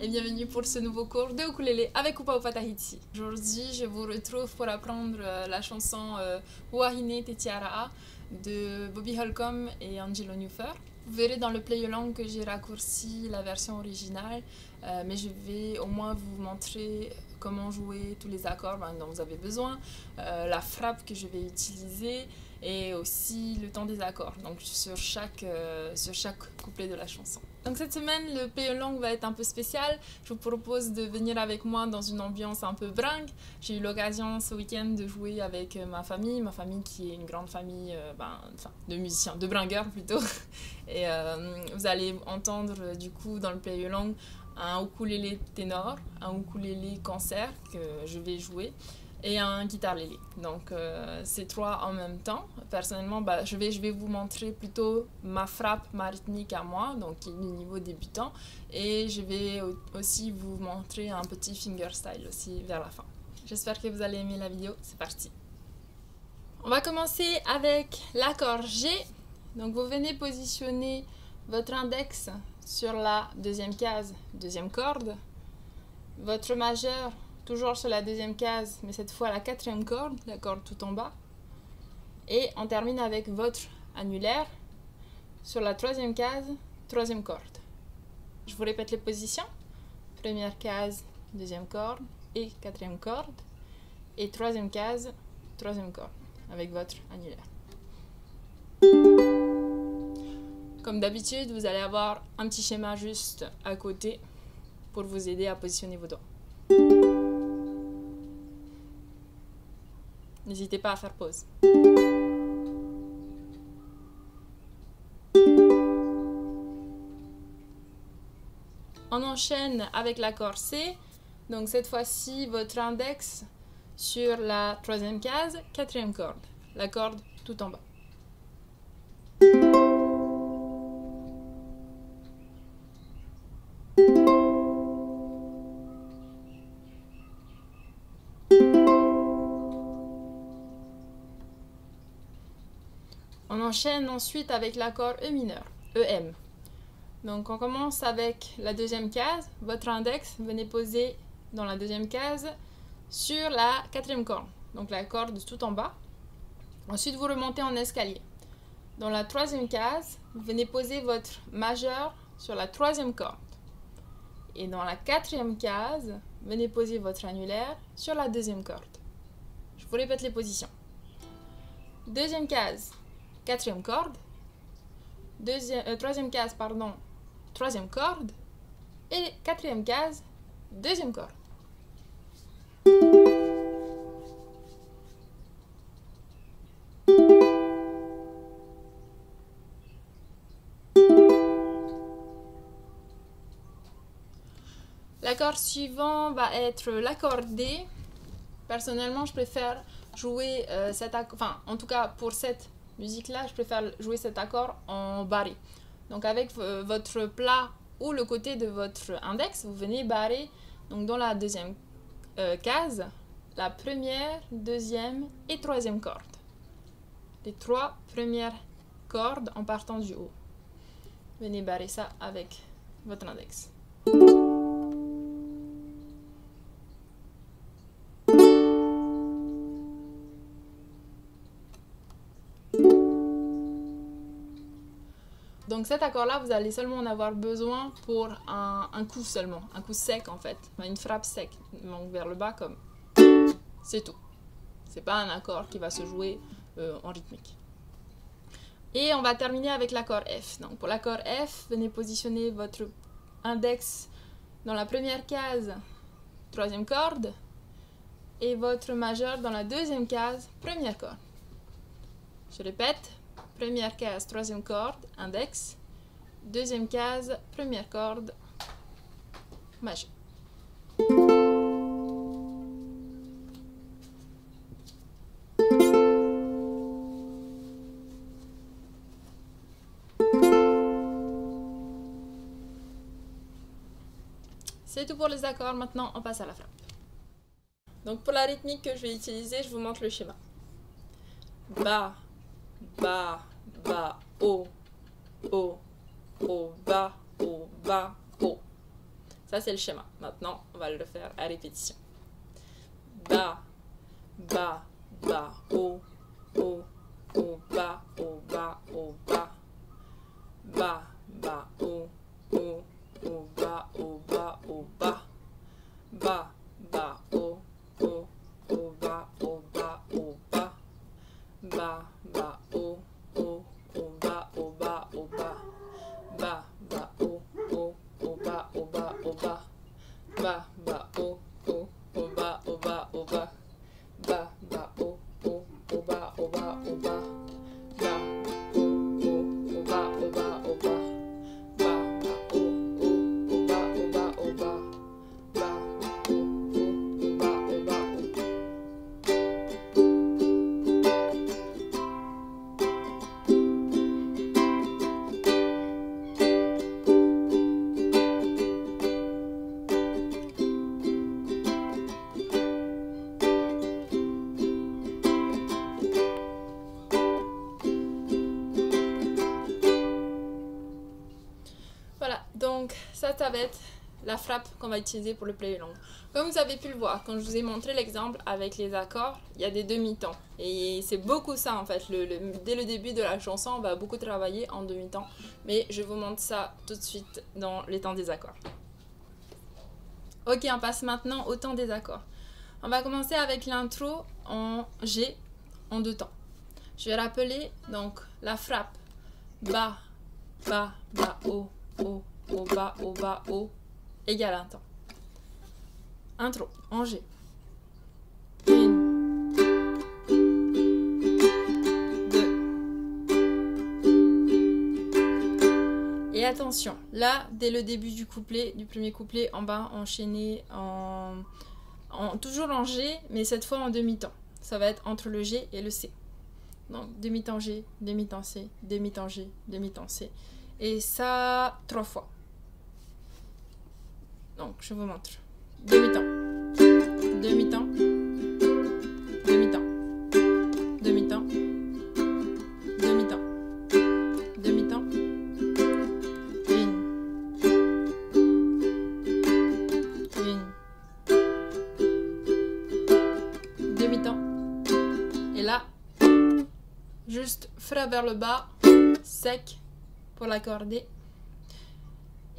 et bienvenue pour ce nouveau cours de ukulélé avec Upa Upa Tahiti. Aujourd'hui, je vous retrouve pour apprendre la chanson Wahine Te Tiaraa de Bobby Holcomb et Angelo Newfer. Vous verrez dans le play along que j'ai raccourci la version originale, mais je vais au moins vous montrer comment jouer tous les accords dont vous avez besoin, la frappe que je vais utiliser et aussi le temps des accords, donc sur chaque couplet de la chanson. Donc cette semaine, le play along va être un peu spécial. Je vous propose de venir avec moi dans une ambiance un peu bringue. J'ai eu l'occasion ce week-end de jouer avec ma famille qui est une grande famille de musiciens, de bringueurs plutôt. Et vous allez entendre du coup dans le play along un ukulélé ténor, un ukulélé concert que je vais jouer et un guitare-lélé. Donc ces trois en même temps. Personnellement, je vais vous montrer plutôt ma frappe, ma rythmique à moi, donc le niveau débutant, et je vais aussi vous montrer un petit fingerstyle aussi vers la fin. J'espère que vous allez aimer la vidéo, c'est parti. On va commencer avec l'accord G. Donc vous venez positionner votre index sur la deuxième case, deuxième corde, votre majeur toujours sur la deuxième case, mais cette fois la quatrième corde, la corde tout en bas. Et on termine avec votre annulaire sur la troisième case, troisième corde. Je vous répète les positions. Première case, deuxième corde et quatrième corde. Et troisième case, troisième corde avec votre annulaire. Comme d'habitude, vous allez avoir un petit schéma juste à côté pour vous aider à positionner vos doigts. N'hésitez pas à faire pause. On enchaîne avec l'accord C. Donc cette fois-ci, votre index sur la troisième case, quatrième corde. La corde tout en bas. On enchaîne ensuite avec l'accord E mineur, EM. Donc on commence avec la deuxième case, votre index, venez poser dans la deuxième case sur la quatrième corde, donc la corde tout en bas. Ensuite vous remontez en escalier. Dans la troisième case, vous venez poser votre majeur sur la troisième corde. Et dans la quatrième case, venez poser votre annulaire sur la deuxième corde. Je vous répète les positions. Deuxième case, quatrième corde, troisième case, troisième corde, et quatrième case, deuxième corde. L'accord suivant va être l'accord D. Personnellement, je préfère jouer cet accord, en tout cas pour cette musique-là, je préfère jouer cet accord en barré. Donc avec votre plat ou le côté de votre index, vous venez barrer donc dans la deuxième case, la première, deuxième et troisième corde. Les trois premières cordes en partant du haut. Venez barrer ça avec votre index. Donc cet accord-là, vous allez seulement en avoir besoin pour un coup seulement, un coup sec en fait, une frappe sec, donc vers le bas comme c'est tout. C'est pas un accord qui va se jouer en rythmique. Et on va terminer avec l'accord F. Donc pour l'accord F, venez positionner votre index dans la première case, troisième corde, et votre majeur dans la deuxième case, première corde. Je répète. Première case, troisième corde, index. Deuxième case, première corde, majeur. C'est tout pour les accords, maintenant on passe à la frappe. Donc pour la rythmique que je vais utiliser, je vous montre le schéma. Bas, bas, bas, haut, haut, haut, bas, haut, bas, haut. Ça, c'est le schéma. Maintenant, on va le faire à répétition. Ba, ba, ba, o, ba, ba, ba. Ba, ba, o, ba, ba, ba. Ba, ba, o, ba, ba, ba. Ba, ba, o, ba, ba, ba. Ba, ba, o, ba, ba, ba. Ba, ba, o, ba, ba, ba. Ba, ba, o, ba, ba, ba. Ba, ba, ba, ba. Ba, ba, o, ba, ba, ba. Voilà, donc ça va être la frappe qu'on va utiliser pour le play long. Comme vous avez pu le voir, quand je vous ai montré l'exemple avec les accords, il y a des demi-temps. Et c'est beaucoup ça en fait. Dès le début de la chanson, on va beaucoup travailler en demi-temps. Mais je vous montre ça tout de suite dans les temps des accords. Ok, on passe maintenant au temps des accords. On va commencer avec l'intro en G en 2 temps. Je vais rappeler donc la frappe ba, ba, ba, o, ba, o, égale un temps. Intro en G. 1, 2. Et attention, là, dès le début du couplet, du premier couplet, on va enchaîner toujours en G, mais cette fois en demi-temps. Ça va être entre le G et le C. Donc, demi-temps G, demi-temps C, demi-temps G, demi-temps C. Et ça, 3 fois. Donc, je vous montre. Demi-temps, demi-temps, demi-temps, demi-temps, demi-temps, demi-temps, 1, 1, demi-temps. Et là, juste frappe vers le bas, sec pour l'accorder.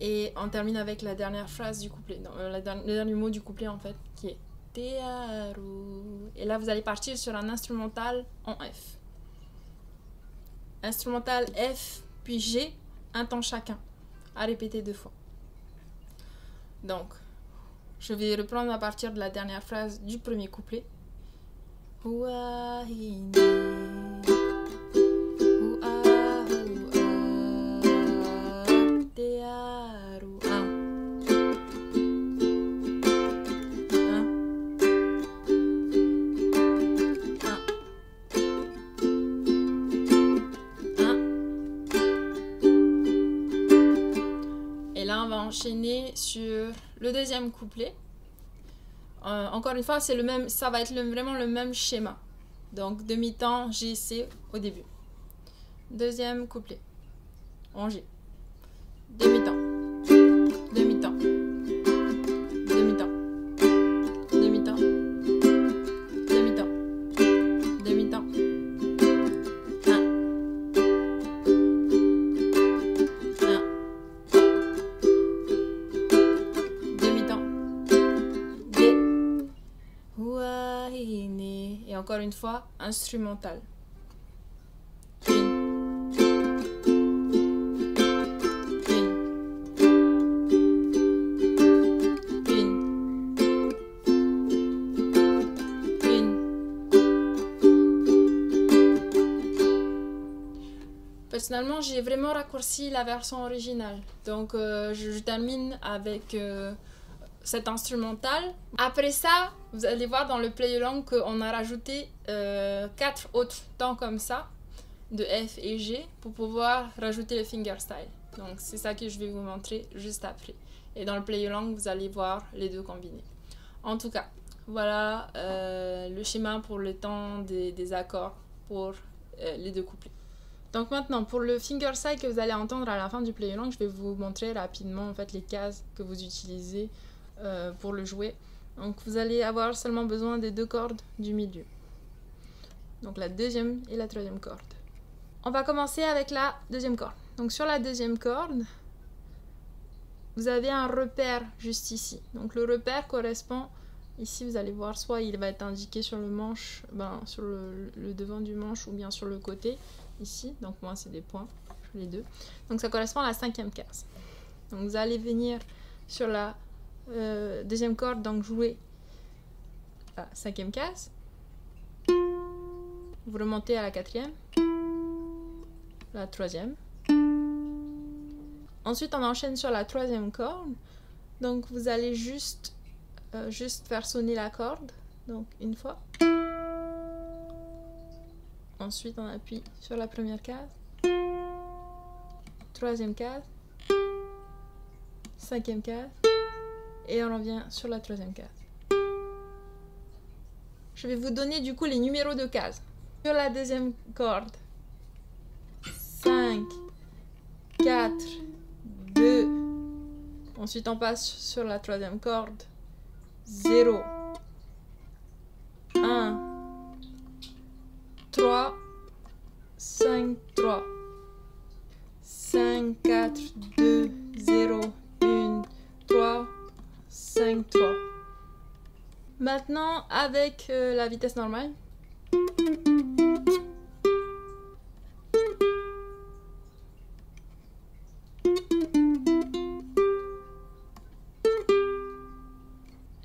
Et on termine avec la dernière phrase du couplet, le dernier mot du couplet en fait, qui est Te aro. Et là vous allez partir sur un instrumental en F. Instrumental F puis G, un temps chacun, à répéter 2 fois. Donc, je vais reprendre à partir de la dernière phrase du premier couplet. Wahine. Enchaîner sur le deuxième couplet. Encore une fois, c'est le même, ça va être vraiment le même schéma. Donc demi-temps G, C au début. Deuxième couplet en G. Demi-temps, demi-temps, demi-temps, demi-temps, demi-temps, demi-temps. 1. Et encore une fois, instrumental. Personnellement, j'ai vraiment raccourci la version originale. Donc, je termine avec cet instrumental. Après ça, vous allez voir dans le play along qu'on a rajouté 4 autres temps comme ça, de F et G, pour pouvoir rajouter le fingerstyle. Donc, c'est ça que je vais vous montrer juste après. Et dans le play along, vous allez voir les deux combinés. En tout cas, voilà le schéma pour le temps des accords pour les deux couplets. Donc maintenant, pour le fingerstyle que vous allez entendre à la fin du play along, je vais vous montrer rapidement en fait les cases que vous utilisez pour le jouer. Donc vous allez avoir seulement besoin des 2 cordes du milieu. Donc la deuxième et la troisième corde. On va commencer avec la deuxième corde. Donc sur la deuxième corde, vous avez un repère juste ici. Donc le repère correspond, ici vous allez voir, soit il va être indiqué sur le manche, sur le devant du manche ou bien sur le côté, ici. Donc moi c'est des points, les deux. Donc ça correspond à la 5e case. Donc vous allez venir sur la deuxième corde, donc jouer la 5e case. Vous remontez à la 4e, la 3e. Ensuite, on enchaîne sur la 3e corde. Donc, vous allez juste faire sonner la corde. Donc, une fois. Ensuite, on appuie sur la première case. 3e case. 5e case. Et on revient sur la 3e case. Je vais vous donner du coup les numéros de cases. Sur la deuxième corde, 5, 4, 2. Ensuite, on passe sur la 3e corde. 0, 1, 3, 5, 3. 5, 4, 2, 0, 1, 3, 5, 3. Maintenant, avec la vitesse normale.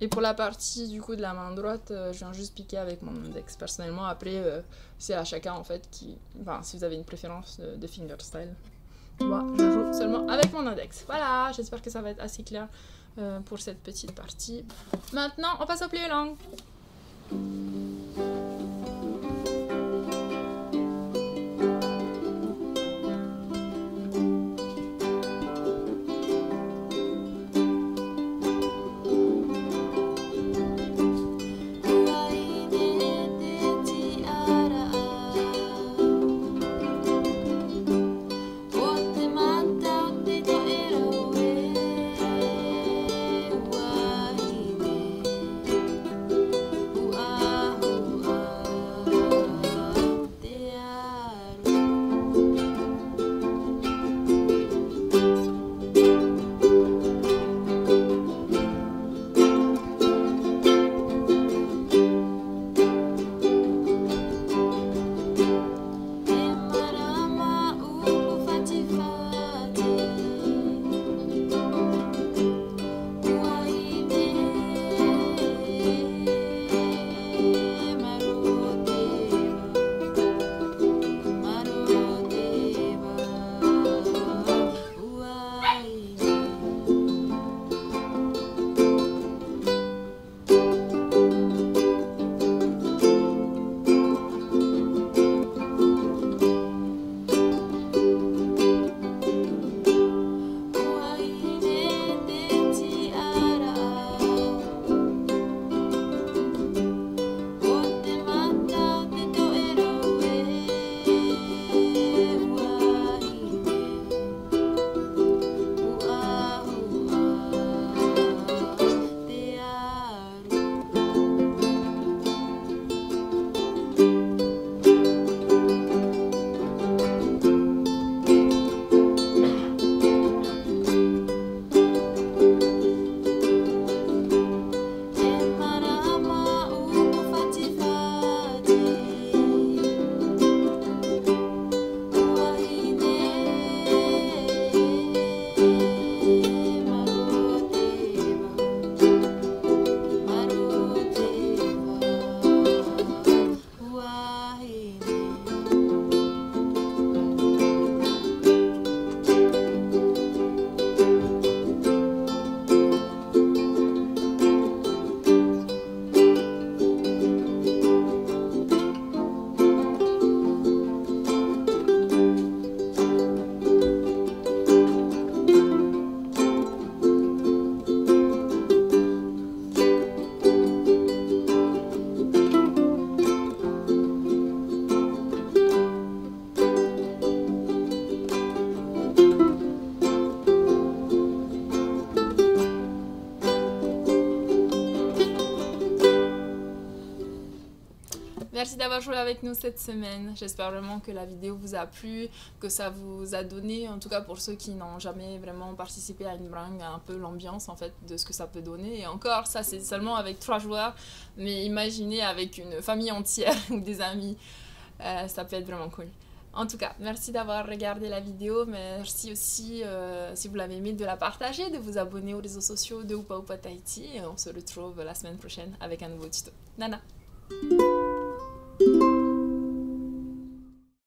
Et pour la partie du coup de la main droite, je viens juste piquer avec mon index. Personnellement, après, c'est à chacun en fait qui... Enfin, si vous avez une préférence de fingerstyle. Moi, je joue seulement avec mon index. Voilà, j'espère que ça va être assez clair pour cette petite partie. Maintenant, on passe au play along. Merci d'avoir joué avec nous cette semaine. J'espère vraiment que la vidéo vous a plu, que ça vous a donné, en tout cas pour ceux qui n'ont jamais vraiment participé à une bringue, un peu l'ambiance en fait de ce que ça peut donner. Et encore, ça c'est seulement avec 3 joueurs, mais imaginez avec une famille entière ou des amis, ça peut être vraiment cool. En tout cas, merci d'avoir regardé la vidéo, merci aussi si vous l'avez aimé de la partager, de vous abonner aux réseaux sociaux de Oupa Oupa Tahiti et on se retrouve la semaine prochaine avec un nouveau tuto. Nana!